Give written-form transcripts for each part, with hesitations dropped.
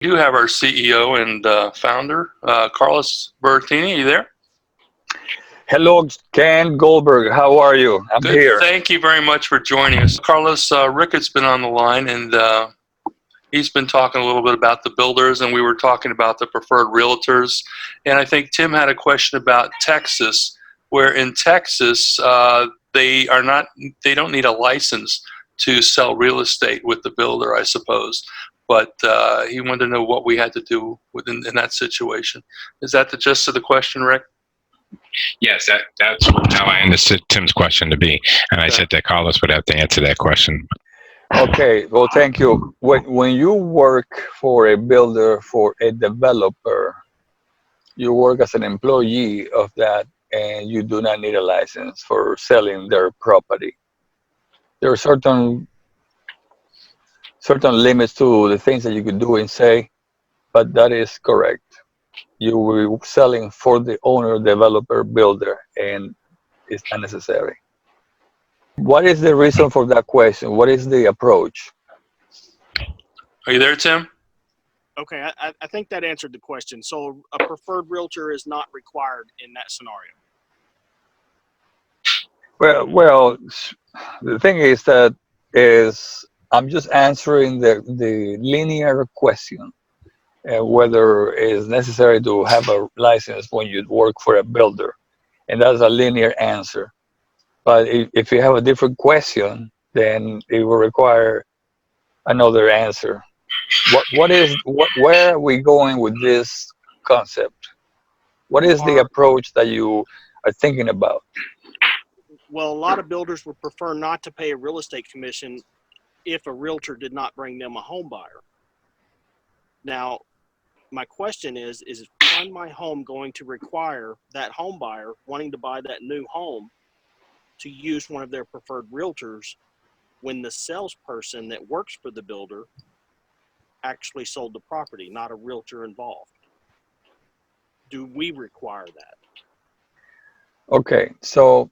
We do have our CEO and founder, Carlos Bertini. You there? Hello, Ken Goldberg. How are you? I'm Good. here. Thank you very much for joining us. Carlos, Ricketts been on the line, and he's been talking a little bit about the builders, and we were talking about the preferred realtors. And I think Tim had a question about Texas, where in Texas, they don't need a license to sell real estate with the builder, I suppose. But he wanted to know what we had to do in that situation. Is that the gist of the question, Rick? Yes, that's how I understood Tim's question to be. And I said that Carlos would have to answer that question. Okay, well, thank you. When you work for a builder, for a developer, you work as an employee of that, and you do not need a license for selling their property. There are certain limits to the things that you could do and say, but that is correct. You will be selling for the owner, developer, builder, and it's not necessary. What is the reason for that question? What is the approach? Are you there, Tim? Okay, I think that answered the question. So a preferred realtor is not required in that scenario. Well, the thing is that I'm just answering the linear question, whether it's necessary to have a license when you work for a builder, and that's a linear answer. But if you have a different question, then it will require another answer. Where are we going with this concept? What is the approach that you are thinking about? Well, a lot of builders would prefer not to pay a real estate commission if a realtor did not bring them a home buyer. Now, my question is Fund My Home going to require that home buyer wanting to buy that new home to use one of their preferred realtors when the salesperson that works for the builder actually sold the property, not a realtor involved? Do we require that? Okay, so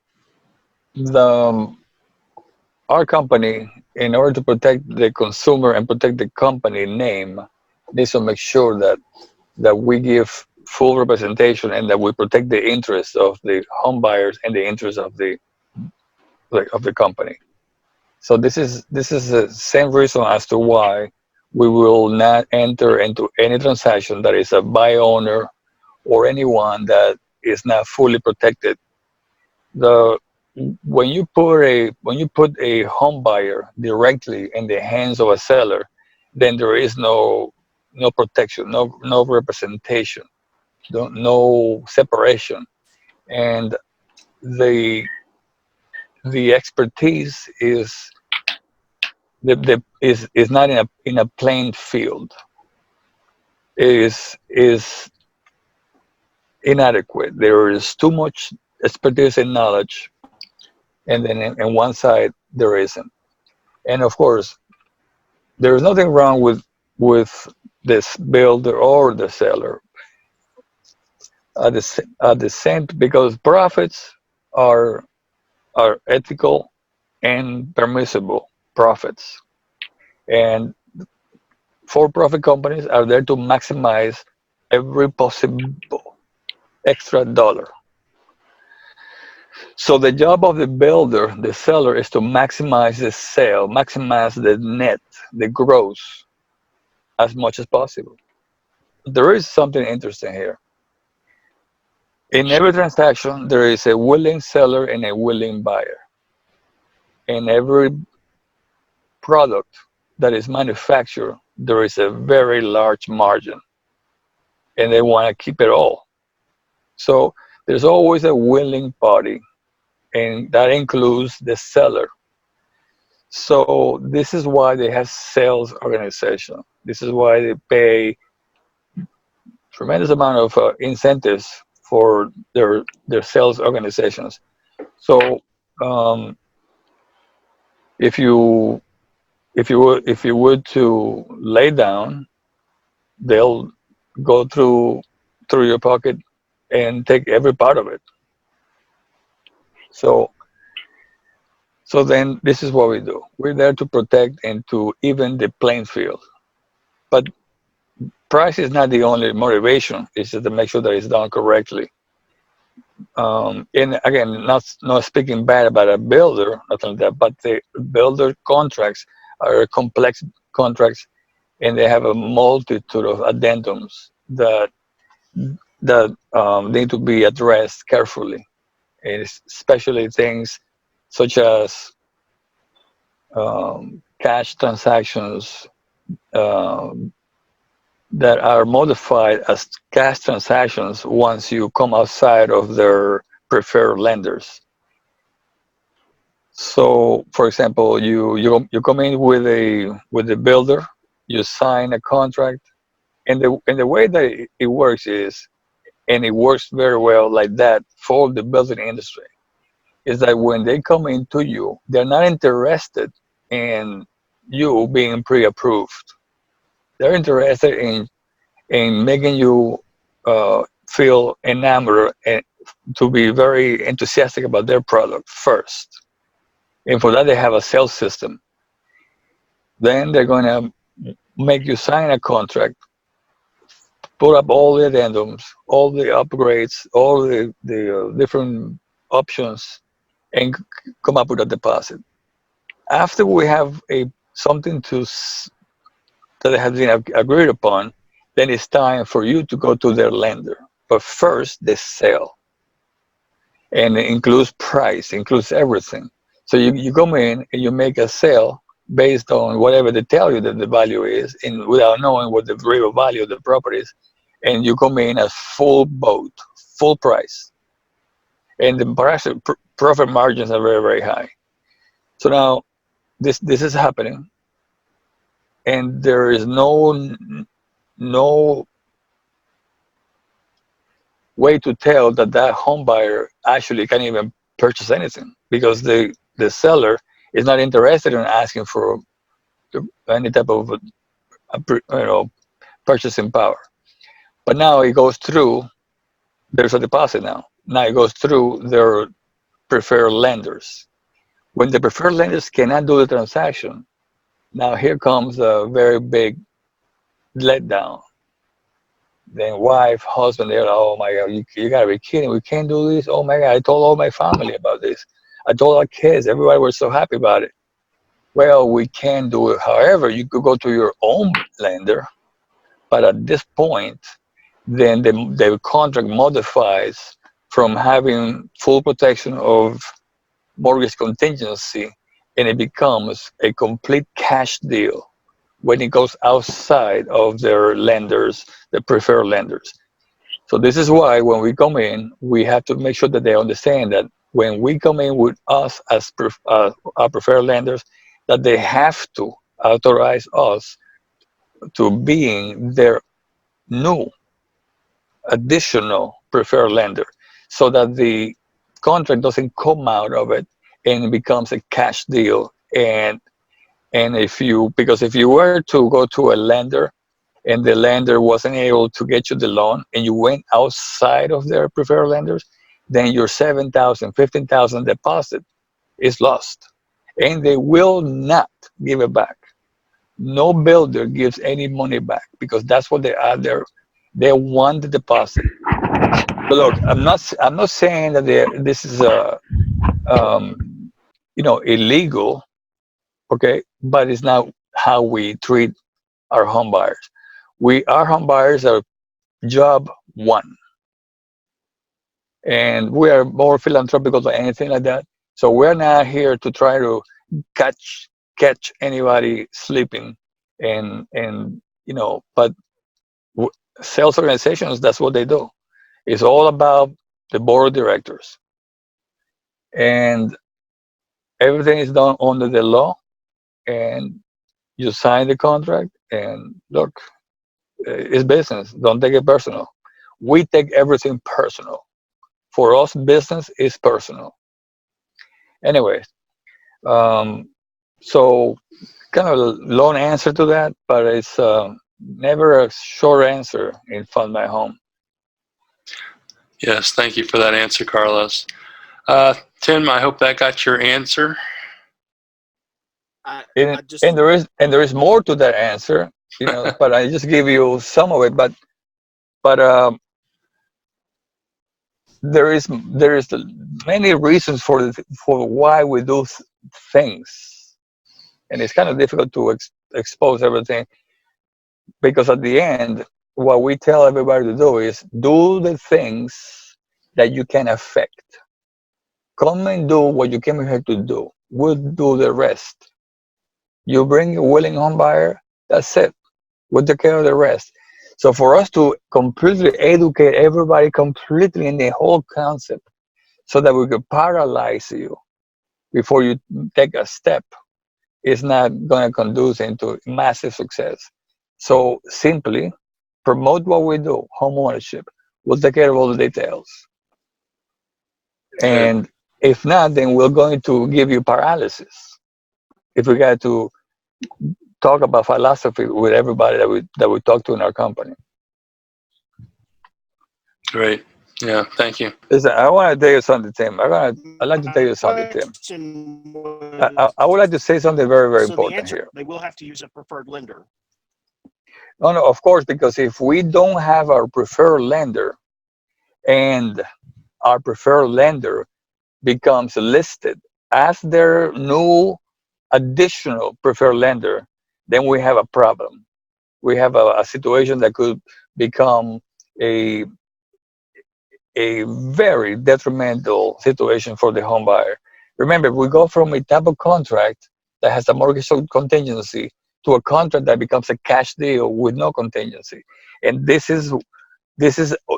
the our company, in order to protect the consumer and protect the company name, needs to make sure that we give full representation and that we protect the interests of the home buyers and the interests of the company. So this is the same reason as to why we will not enter into any transaction that is a buy owner or anyone that is not fully protected. The when you put a home buyer directly in the hands of a seller, then there is no protection, no representation, no separation, and the expertise is not in a playing field. Is inadequate. There is too much expertise and knowledge, and then in one side there isn't. And of course, there is nothing wrong with this builder or the seller at the same, because profits are ethical and permissible profits, and for-profit companies are there to maximize every possible extra dollar. So the job of the builder, the seller, is to maximize the sale, maximize the net, the gross, as much as possible. There is something interesting here. In every transaction, there is a willing seller and a willing buyer. In every product that is manufactured, there is a very large margin, and they want to keep it all. So there's always a willing party, and that includes the seller. So this is why they have sales organization. This is why they pay tremendous amount of incentives for their sales organizations. So um, if you if you would to lay down, they'll go through your pocket and take every part of it. So then this is what we do. We're there to protect and to even the playing field. But price is not the only motivation. It's just to make sure that it's done correctly. And again, not speaking bad about a builder, nothing like that, but the builder contracts are complex contracts, and they have a multitude of addendums that need to be addressed carefully, and especially things such as cash transactions um, that are modified as cash transactions once you come outside of their preferred lenders. So, for example, you come in with a builder, you sign a contract, and the way that it works is, and it works very well like that for the building industry, is that when they come into you, they're not interested in you being pre-approved. They're interested in making you feel enamored and to be very enthusiastic about their product first. And for that, they have a sales system. Then they're going to make you sign a contract, put up all the addendums, all the upgrades, all the different options, and come up with a deposit. After we have a something that has been agreed upon, then it's time for you to go to their lender. But first, the sale, and it includes price, includes everything. So you come in and you make a sale based on whatever they tell you that the value is, and without knowing what the real value of the property is, and you come in as full boat, full price, and the profit margins are very very high. So now this is happening, and there is no way to tell that that home buyer actually can even purchase anything, because the seller is not interested in asking for any type of purchasing power. But now it goes through. There's a deposit now. Now it goes through their preferred lenders. When the preferred lenders cannot do the transaction, now here comes a very big letdown. Then wife, husband, they're like, oh my God, you gotta be kidding. We can't do this. Oh my God, I told all my family about this. I told our kids, everybody was so happy about it. Well, we can do it. However, you could go to your own lender, but at this point, then the contract modifies from having full protection of mortgage contingency, and it becomes a complete cash deal when it goes outside of their lenders, the preferred lenders. So this is why when we come in, we have to make sure that they understand that when we come in with us as our preferred lenders, that they have to authorize us to being their new additional preferred lender, so that the contract doesn't come out of it and it becomes a cash deal. And if you, because if you were to go to a lender and the lender wasn't able to get you the loan and you went outside of their preferred lenders, then your 7,000, 15,000 deposit is lost, and they will not give it back. No builder gives any money back, because that's what they are there. They want the deposit. So look, I'm not saying that this is illegal, okay, but it's not how we treat our home buyers. Our home buyers are job one, and we are more philanthropical than anything like that. So we're not here to try to catch anybody sleeping, but w- sales organizations, that's what they do. It's all about the board of directors, and everything is done under the law, and you sign the contract, and look, it's business. Don't take it personal. We take everything personal. For us, business is personal. Anyways, um, so kind of a long answer to that, but it's never a short answer in Fund My Home. Yes, thank you for that answer, Carlos. Tim, I hope that got your answer. I And, just and there is more to that answer. But I just give you some of it. But there is many reasons for why we do things, and it's kind of difficult to expose everything, because at the end, what we tell everybody to do is do the things that you can affect. Come and do what you came here to do. We'll do the rest. You bring a willing home buyer, that's it. We'll take care of the rest. So for us to completely educate everybody completely in the whole concept, so that we could paralyze you before you take a step, is not going to conduce into massive success. So simply promote what we do, home ownership. We'll take care of all the details. Good. And if not, then we're going to give you paralysis. If we got to talk about philosophy with everybody that we talk to in our company. Great. Yeah. Thank you. Listen, I want to tell you something, Tim. I'd like to tell My you something, Tim. question I would like to say something very, very so the important answer, here. they will have to use a preferred lender. No, no, of course, because if we don't have our preferred lender, and our preferred lender becomes listed as their new additional preferred lender, then we have a problem. We have a situation that could become a a very detrimental situation for the home buyer. Remember, we go from a type of contract that has a mortgage contingency to a contract that becomes a cash deal with no contingency. And this is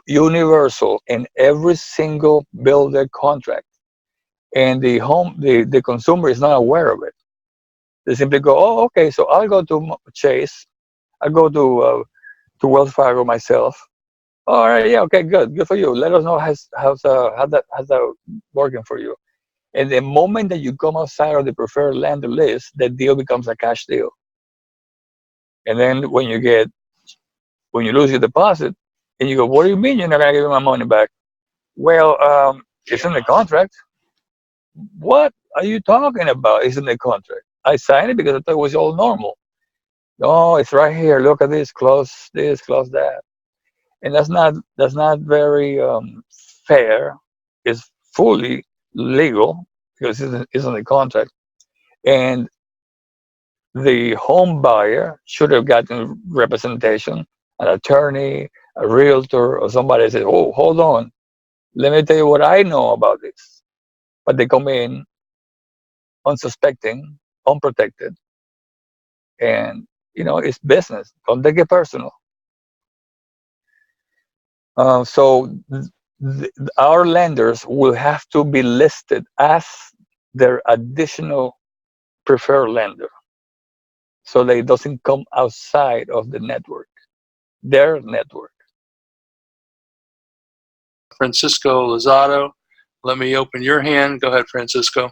universal in every single builder contract. And the consumer is not aware of it. They simply go, oh, okay, so I'll go to Chase, I'll go to Wells Fargo myself. All right, yeah, okay, good for you. Let us know how's that working for you. And the moment that you come outside of the preferred lender list, the deal becomes a cash deal. And then when you lose your deposit, and you go, what do you mean you're not gonna give me my money back? Well, it's in the contract. What are you talking about? It's in the contract. I signed it because I thought it was all normal. No, it's right here. Look at this, close that. And that's not very fair. It's fully legal because it's in the contract, and the home buyer should have gotten representation, an attorney, a realtor, or somebody said, "Oh, hold on, let me tell you what I know about this." But they come in unsuspecting, unprotected, and it's business. Don't take it personal. So our lenders will have to be listed as their additional preferred lender, so that it doesn't come outside of the network, their network. Francisco Lozado, let me open your hand. Go ahead, Francisco.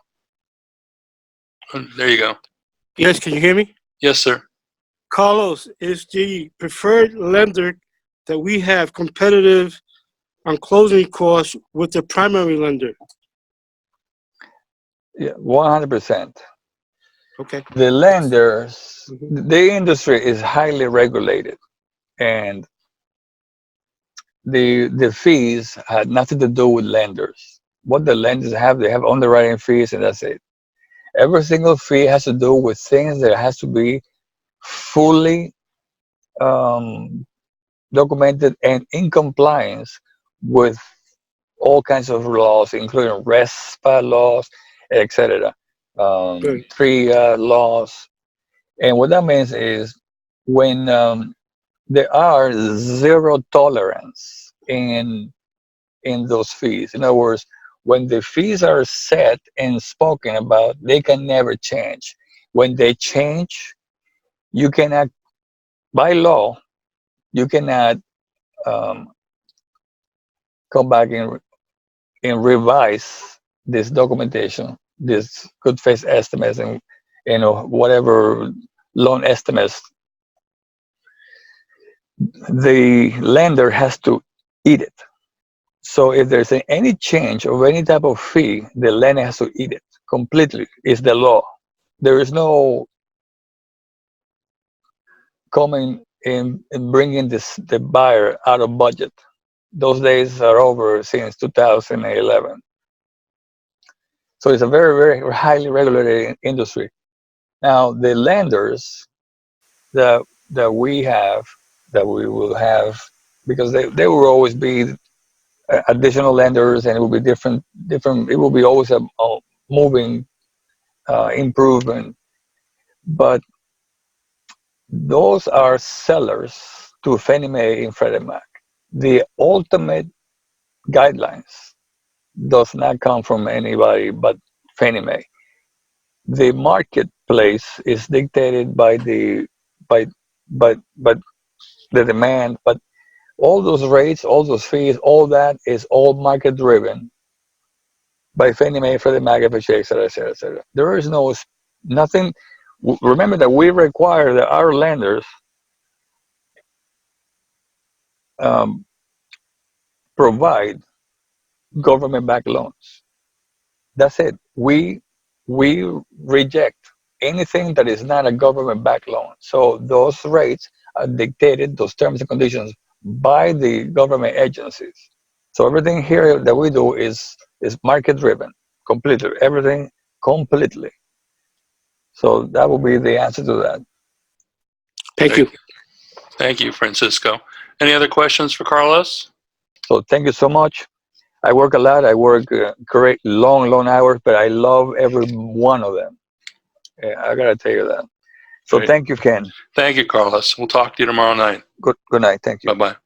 There you go. Yes, can you hear me? Yes, sir. Carlos, is the preferred lender that we have competitive on closing costs with the primary lender? Yeah, 100%. Okay. The lenders, Mhm. the industry is highly regulated, and the fees had nothing to do with lenders. What the lenders have, they have underwriting fees, and that's it. Every single fee has to do with things that has to be fully um, documented and in compliance with all kinds of laws, including RESPA laws, etc. Good. Three laws. And what that means is when there are zero tolerance in those fees. In other words, when the fees are set and spoken about, they can never change. When they change, you cannot, by law, you cannot um, come back and revise this documentation, this good faith estimates, and whatever loan estimates. The lender has to eat it. So if there's any change of any type of fee, the lender has to eat it completely. It's the law. There is no coming in and bringing the buyer out of budget. Those days are over since 2011. So it's a very, very highly regulated industry. Now, the lenders that that we have, that we will have, because they will always be additional lenders, and it will be different. It will be always a moving improvement. But those are sellers to Fannie Mae and Freddie Mac. The ultimate guidelines does not come from anybody but Fannie Mae. The marketplace is dictated by by the demand, but all those rates, all those fees, all that is all market driven by Fannie Mae, Freddie Mac, FHA, et cetera, et cetera, et cetera. There is nothing. Remember that we require that our lenders um, provide government-backed loans. That's it. We reject anything that is not a government-backed loan. So those rates are dictated, those terms and conditions, by the government agencies. So everything here that we do is market-driven, completely. Everything completely. So that will be the answer to that. Thank you. Thank you, Francisco. Any other questions for Carlos? So thank you so much. I work a lot. I work great long hours, but I love every one of them. I gotta tell you that. So Great. thank you, Ken. Thank you, Carlos. We'll talk to you tomorrow night. Good night. Thank you. Bye-bye.